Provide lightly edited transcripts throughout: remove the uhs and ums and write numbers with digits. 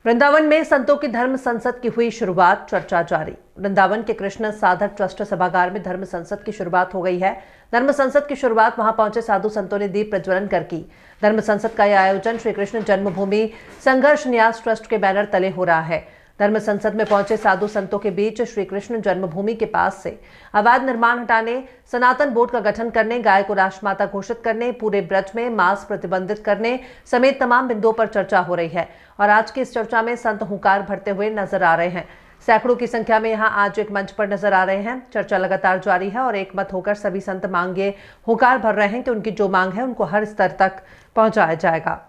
वृंदावन में संतों की धर्म संसद की हुई शुरुआत, चर्चा जारी। वृंदावन के कृष्ण साधक ट्रस्ट सभागार में धर्म संसद की शुरुआत हो गई है। धर्म संसद की शुरुआत वहां पहुंचे साधु संतों ने दीप प्रज्वलन कर की। धर्म संसद का यह आयोजन श्री कृष्ण जन्मभूमि संघर्ष न्यास ट्रस्ट के बैनर तले हो रहा है। धर्म संसद में पहुंचे साधु संतों के बीच श्री कृष्ण जन्मभूमि के पास से अवैध निर्माण हटाने, सनातन बोर्ड का गठन करने, गाय को राष्ट्रमाता घोषित करने, पूरे ब्रज में मांस प्रतिबंधित करने समेत तमाम बिंदुओं पर चर्चा हो रही है। और आज की इस चर्चा में संत हुंकार भरते हुए नजर आ रहे हैं। सैकड़ों की संख्या में यहां आज एक मंच पर नजर आ रहे हैं। चर्चा लगातार जारी है और एक मत होकर सभी संत मांगे हुंकार भर रहे हैं कि उनकी जो मांग है उनको हर स्तर तक पहुंचाया जाएगा।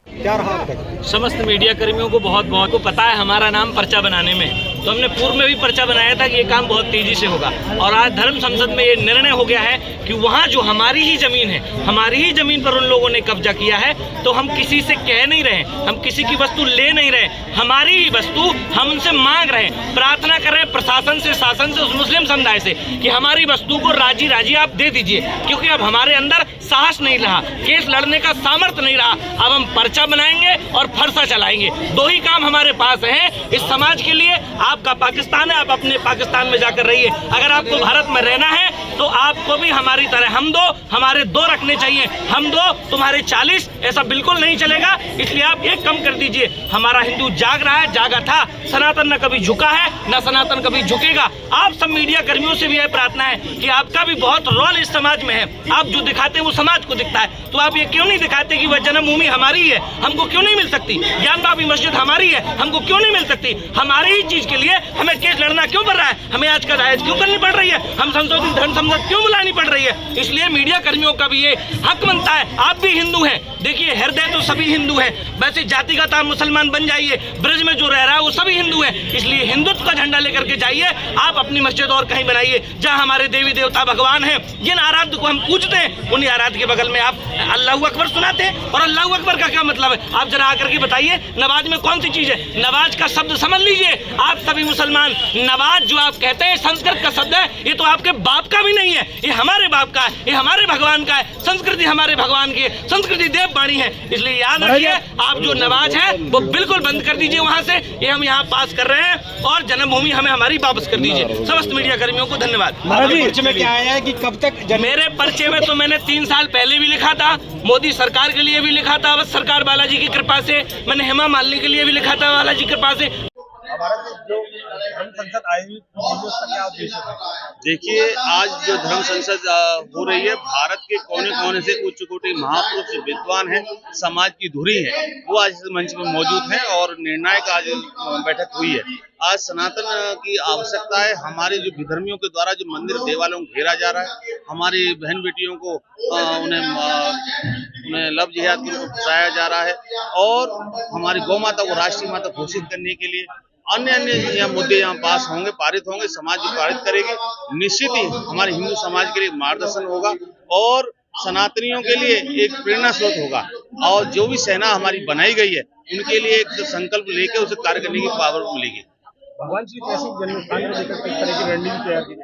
क्या रहा समस्त मीडिया कर्मियों को बहुत को पता है हमारा नाम पर्चा बनाने में, तो हमने पूर्व में भी पर्चा बनाया था कि ये काम बहुत तेजी से होगा। और आज धर्म संसद में ये निर्णय हो गया है कि वहाँ जो हमारी ही जमीन है, हमारी ही जमीन पर उन लोगों ने कब्जा किया है, तो हम किसी से कह नहीं रहे, हम किसी की वस्तु ले नहीं रहे, हमारी ही वस्तु हम उनसे मांग रहे हैं, प्रार्थना कर रहे हैं प्रशासन से, शासन से, उस मुस्लिम समुदाय से कि हमारी वस्तु को राजी राजी आप दे दीजिए, क्योंकि अब हमारे अंदर साहस नहीं रहा, केस लड़ने का सामर्थ्य नहीं रहा। अब हम पर्चा बनाएंगे और फरसा चलाएंगे। दो ही काम हमारे पास हैं इस समाज के लिए। आपका पाकिस्तान है, आप अपने पाकिस्तान में जाकर रहिए। अगर आपको भारत में रहना है तो आपको भी हमारी तरह हम दो, हमारे दो रखने चाहिए। हम दो तुम्हारे 40, ऐसा बिल्कुल नहीं चलेगा। इसलिए आप एक कम कर दीजिए। हमारा हिंदू जाग रहा है, जागा था। सनातन न कभी झुका है, न सनातन कभी झुकेगा। आप सब मीडिया कर्मियों से भी यह प्रार्थना है कि आपका भी बहुत रोल इस समाज में है। आप जो दिखाते हैं वो समाज को दिखता है, तो आप ये क्यों नहीं दिखाते कि वह जन्मभूमि हमारी है, हमको क्यों नहीं मिल सकती? ज्ञानवापी मस्जिद हमारी है, हमको क्यों नहीं मिल सकती? हमारी ही चीज के लिए हमें केस लड़ना क्यों पड़ रहा है? हमें आज का दायज क्यों करनी पड़ रही है? हम संशोधित धर्म संसद क्यों बुलानी पड़ रही है? इसलिए मीडिया कर्मियों का भी ये हक बनता है। आप भी हिंदू हैं, देखिए हृदय तो सभी हिंदू हैं, वैसे जातिगत आप मुसलमान बन जाइए। ब्रज में जो रह रहा है वो सभी हिंदू हैं, इसलिए हिंदुत्व का झंडा लेकर के जाइए। आप अपनी मस्जिद और कहीं बनाइए जहां हमारे देवी देवता भगवान हैं, जिन आराध्य को हम पूजते हैं, उन्हीं आराध्य के बगल में आप अल्लाहू अकबर सुनाते हैं। और अल्लाहू अकबर का क्या मतलब है? आप जरा आकर के बताइए, नवाज में कौन सी चीज है? नवाज का शब्द समझ लीजिए आप सभी मुसलमान। नवाज जो आप कहते हैं संस्कृत का शब्द है, ये तो आपके बाप का भी नहीं है, ये हमारे बाप का है, ये हमारे भगवान का है। संस्कृति हमारे भगवान की है, संस्कृति देव वाणी है। इसलिए याद रखिए, आप जो नवाज है वो बिल्कुल बंद कर दीजिए वहां से। ये हम यहाँ पास कर रहे हैं और जन्मभूमि हमें हमारी वापस कर दीजिए। समस्त मीडिया कर्मियों को धन्यवाद। पर्चे में क्या आया है कि कब तक मेरे पर्चे में तो मैंने 3 साल पहले भी लिखा था, मोदी सरकार के लिए भी लिखा था, बस सरकार बालाजी की कृपा से। मैंने हेमा मालिनी के लिए भी लिखा था, बालाजी की कृपा से। जो धर्म संसद आयोजित उसका क्या उद्देश्य है? देखिए, आज जो धर्म संसद हो रही है, भारत के कोने कोने से उच्च कोटि महापुरुष विद्वान हैं, समाज की धुरी है, वो आज इस मंच में मौजूद हैं और निर्णायक आज बैठक हुई है। आज सनातन की आवश्यकता है। हमारे जो विधर्मियों के द्वारा जो मंदिर देवालयों को घेरा जा रहा है, हमारी बहन बेटियों को उन्हें लव जिहाद को फंसाया जा रहा है और हमारी गौ माता को राष्ट्रीय माता घोषित करने के लिए अन्य मुद्दे यहाँ पास होंगे, पारित होंगे, समाज पारित करेगी। निश्चित ही हमारे हिंदू समाज के लिए मार्गदर्शन होगा और सनातनियों के लिए एक प्रेरणा स्रोत होगा। और जो भी सेना हमारी बनाई गई है, उनके लिए एक संकल्प लेकर उसे कार्य करने की पावर मिलेगी। भगवान श्री कृष्ण जन्मस्थान को लेकर किस तरह की रणनीति तैयार की?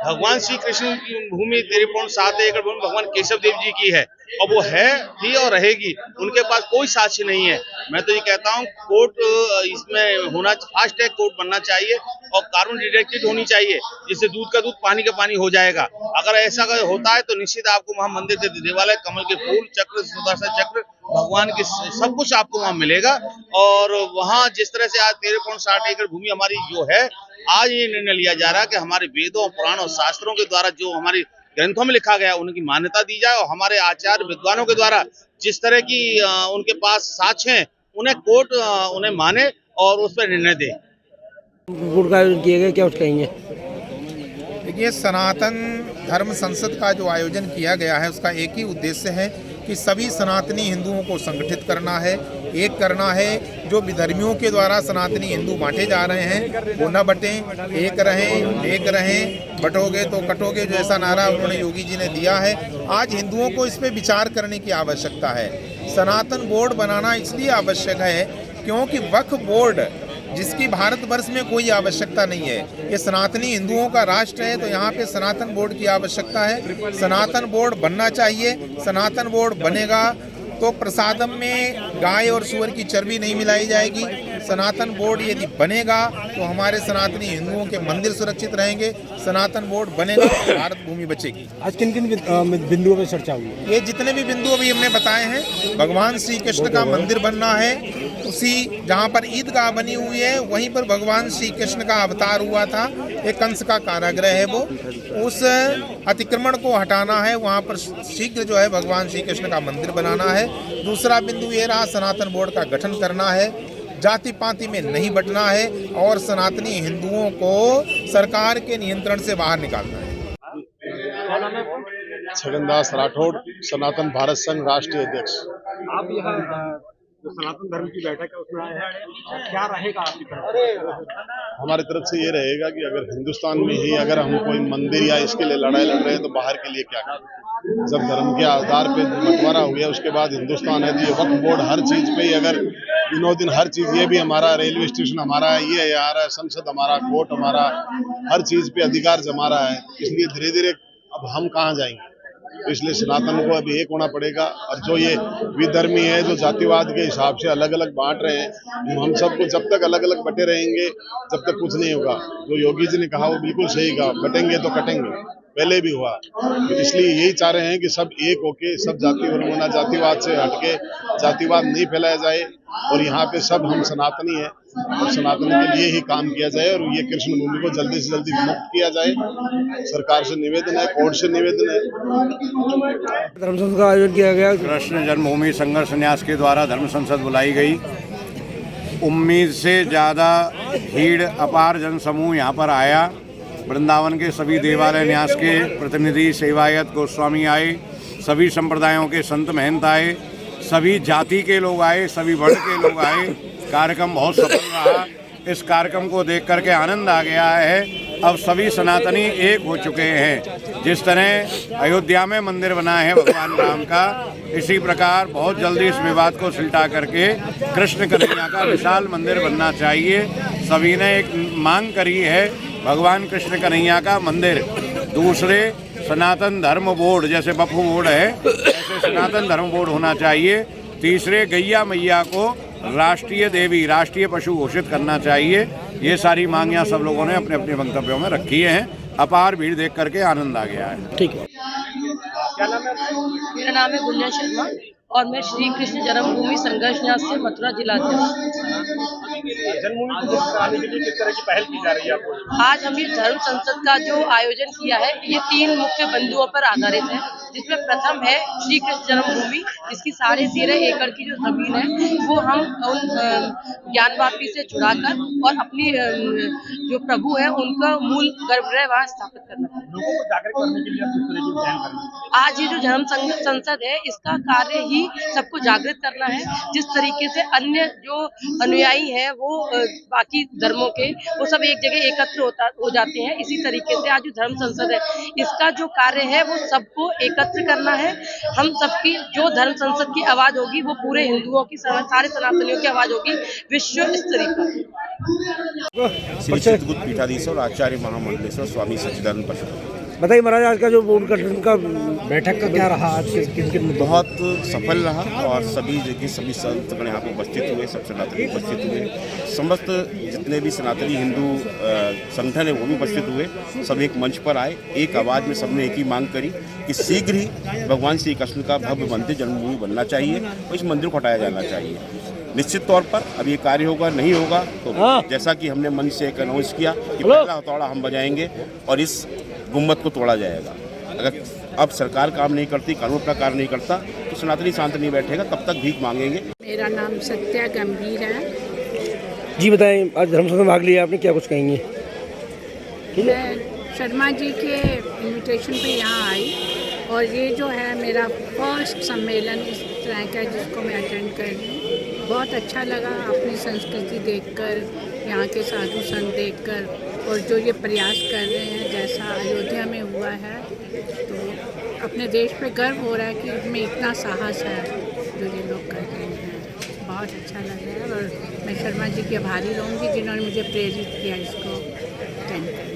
भगवान श्री कृष्ण की भूमि 13.7 एकड़ भूमि भगवान केशव देव जी की है और वो है भी और रहेगी। उनके पास कोई साक्ष्य नहीं है। मैं तो ये कहता हूँ कोर्ट इसमें होना, फास्ट ट्रैक कोर्ट बनना चाहिए और कार्बन डिटेक्टेड होनी चाहिए, जिससे दूध का दूध पानी का पानी हो जाएगा। अगर ऐसा होता है तो निश्चित आपको वहाँ मंदिर के देवालय, कमल के फूल, चक्र, सुदर्शन चक्र, भगवान के सब कुछ आपको वहाँ मिलेगा। और वहाँ जिस तरह से आज 13.7 एकड़ भूमि हमारी जो है, आज ये निर्णय लिया जा रहा है कि हमारे वेदों, पुराणों, शास्त्रों के द्वारा जो हमारी ग्रंथों में लिखा गया उनकी मान्यता दी जाए और हमारे आचार्य विद्वानों के द्वारा जिस तरह की उनके पास साक्ष्य हैं, उन्हें कोर्ट उन्हें माने और उस पर निर्णय दे। किए गए क्या कहेंगे? देखिए, सनातन धर्म संसद का जो आयोजन किया गया है उसका एक ही उद्देश्य है कि सभी सनातनी हिंदुओं को संगठित करना है, एक करना है। जो विधर्मियों के द्वारा सनातनी हिंदू बांटे जा रहे हैं वो न बटें, एक रहें, एक रहें। बटोगे तो कटोगे, जो ऐसा नारा उन्होंने योगी जी ने दिया है। आज हिंदुओं को इस पर विचार करने की आवश्यकता है। सनातन बोर्ड बनाना इसलिए आवश्यक है क्योंकि वक्फ बोर्ड जिसकी भारतवर्ष में कोई आवश्यकता नहीं है, ये सनातनी हिंदुओं का राष्ट्र है, तो यहाँ पे सनातन बोर्ड की आवश्यकता है। सनातन बोर्ड बनना चाहिए। सनातन बोर्ड बनेगा तो प्रसादम में गाय और सूअर की चर्बी नहीं मिलाई जाएगी। सनातन बोर्ड यदि बनेगा तो हमारे सनातनी हिंदुओं के मंदिर सुरक्षित रहेंगे, सनातन बोर्ड बनेगा तो भारत भूमि बचेगी। आज किन किन बिंदुओं पर चर्चा हुई? ये जितने भी बिंदु अभी हमने बताए हैं, भगवान श्री कृष्ण का मंदिर बनना है, उसी जहाँ पर ईदगाह बनी हुई है वहीं पर भगवान श्री कृष्ण का अवतार हुआ था, एक कंस का कारागृह है वो, उस अतिक्रमण को हटाना है, वहाँ पर शीघ्र जो है भगवान श्री कृष्ण का मंदिर बनाना है। दूसरा बिंदु ये रहा, सनातन बोर्ड का गठन करना है, जाति पाति में नहीं बंटना है और सनातनी हिंदुओं को सरकार के नियंत्रण से बाहर निकालना है। छगनदास राठौड़, सनातन भारत संघ राष्ट्रीय अध्यक्ष। आप यहाँ जो सनातन धर्म की बैठक है उसमें आए हैं, क्या रहेगा आपकी तरफ? हमारी तरफ से ये रहेगा कि अगर हिंदुस्तान में ही अगर हम कोई मंदिर या इसके लिए लड़ाई लड़ रहे हैं तो बाहर के लिए क्या करें? जब धर्म के आधार पे बंटवारा हो गया उसके बाद हिंदुस्तान है तो ये वक्फ बोर्ड हर चीज पे ही अगर दिनों दिन हर चीज, ये भी हमारा रेलवे स्टेशन हमारा है, ये यार संसद हमारा, कोर्ट हमारा, हर चीज पे अधिकार जमा रहा है, इसलिए धीरे धीरे अब हम कहाँ जाएंगे? तो इसलिए सनातन को अभी एक होना पड़ेगा। और जो ये विधर्मी है जो जातिवाद के हिसाब से अलग अलग बांट रहे हैं, हम सबको जब तक अलग अलग बटे रहेंगे जब तक कुछ नहीं होगा। जो योगी जी ने कहा वो बिल्कुल सही कहा, बटेंगे तो कटेंगे, पहले भी हुआ। तो इसलिए यही चाह रहे हैं कि सब एक होके, सब जाति वर्गों जातिवाद से हटके जातिवाद नहीं फैलाया जाए और यहाँ पे सब हम सनातनी है और सनातन के लिए ही काम किया जाए और ये कृष्ण भूमि को जल्दी से जल्दी मुक्त किया जाए। सरकार से निवेदन है, कोर्ट से निवेदन है। धर्म संसद का आयोजन किया गया। कृष्ण जन्मभूमि संघर्ष न्यास के द्वारा धर्म संसद बुलाई गई। उम्मीद से ज़्यादा भीड़, अपार जन समूह यहाँ पर आया। वृंदावन के सभी देवालय न्यास के प्रतिनिधि, सेवायत, गोस्वामी आए, सभी संप्रदायों के संत महंत आए, सभी जाति के लोग आए, सभी वर्ण के लोग आए। कार्यक्रम बहुत सफल रहा। इस कार्यक्रम को देख करके आनंद आ गया है। अब सभी सनातनी एक हो चुके हैं। जिस तरह अयोध्या में मंदिर बना है भगवान राम का, इसी प्रकार बहुत जल्दी इस विवाद को सुलझा करके कृष्ण कन्हैया का विशाल मंदिर बनना चाहिए। सभी ने एक मांग करी है, भगवान कृष्ण कन्हैया का मंदिर। दूसरे, सनातन धर्म बोर्ड, जैसे वक्फ बोर्ड है ऐसे सनातन धर्म बोर्ड होना चाहिए। तीसरे, गैया मैया को राष्ट्रीय देवी, राष्ट्रीय पशु घोषित करना चाहिए। ये सारी मांगियां सब लोगों ने अपने अपने वक्तव्यों में रखी हैं। अपार भीड़ देख करके आनंद आ गया है। ठीक है। क्या नाम है? मेरा नाम है गुंजा शर्मा और मैं श्री कृष्ण जन्मभूमि संघर्ष न्यास से मथुरा जिला अध्यक्ष। जन्मभूमि को मुक्त कराने के लिए किस तरह की पहल की जा रही है आपको? आज हमने धर्म संसद का जो आयोजन किया है ये 3 मुख्य बिंदुओं पर आधारित है, जिसमें प्रथम है श्री कृष्ण जन्मभूमि, जिसकी 13.5 एकड़ की जो जमीन है वो हम उन ज्ञानवापी से जुड़ाकर और अपनी जो प्रभु है उनका मूल गर्भगृह वहाँ स्थापित करना है। लोगों को जागरूक करने के लिए आप किस तरह की पहल करेंगे? आज ये जो धर्म संसद है इसका कार्य ही सबको जागृत करना है। जिस तरीके से अन्य जो अनुयायी हैं वो बाकी धर्मों के वो सब एक जगह एकत्र हो जाते हैं, इसी तरीके से आज जो धर्म संसद है इसका जो कार्य है वो सबको एकत्र करना है। हम सबकी जो धर्म संसद की आवाज होगी वो पूरे हिंदुओं की, सारे सनातनियों की आवाज होगी विश्व स्तरीय पर। श्री चित्रकूट पीठाधीश्वर आचार्य महामंडलेश्वर स्वामी सच्चिदानंद पशुपति। बताइए महाराज, आज का जो बोर्ड गठन का बैठक का क्या रहा? आज किन बहुत सफल रहा और सभी संतगण यहाँ पे उपस्थित हुए, सब सनातनी उपस्थित हुए, समस्त जितने भी सनातनी हिंदू संगठन है वो भी उपस्थित हुए। सब एक मंच पर आए, एक आवाज़ में सबने एक ही मांग करी कि शीघ्र ही भगवान श्री कृष्ण का भव्य मंदिर जन्मभूमि बनना चाहिए और इस मंदिर को हटाया जाना चाहिए। निश्चित तौर पर अब ये कार्य होगा, नहीं होगा तो जैसा कि हमने मंच से एक अनाउंस किया कि पहला हथौड़ा हम बजाएंगे और इस गुम्मत को तोड़ा जाएगा। अगर अब सरकार काम नहीं करती, कानून अपना कार्य नहीं करता तो सनातनी शांत नहीं बैठेगा, तब तक भीख मांगेंगे। मेरा नाम सत्या गंभीर है। जी बताएं, आज धर्म संसद में भाग लिया आपने, क्या कुछ कहेंगे? मैं शर्मा जी के इनविटेशन पे यहाँ आई और ये जो है मेरा फर्स्ट सम्मेलन इस तरह का जिसको मैं अटेंड कर रही हूँ। बहुत अच्छा लगा अपनी संस्कृति देखकर, यहाँ के साधु संत देखकर और जो ये प्रयास कर रहे हैं जैसा अयोध्या में हुआ है, तो अपने देश पे गर्व हो रहा है कि इसमें इतना साहस है जो ये लोग कर रहे हैं। बहुत अच्छा लग रहा है और मैं शर्मा जी की आभारी रहूँगी जिन्होंने मुझे प्रेरित किया इसको अटेंड करने।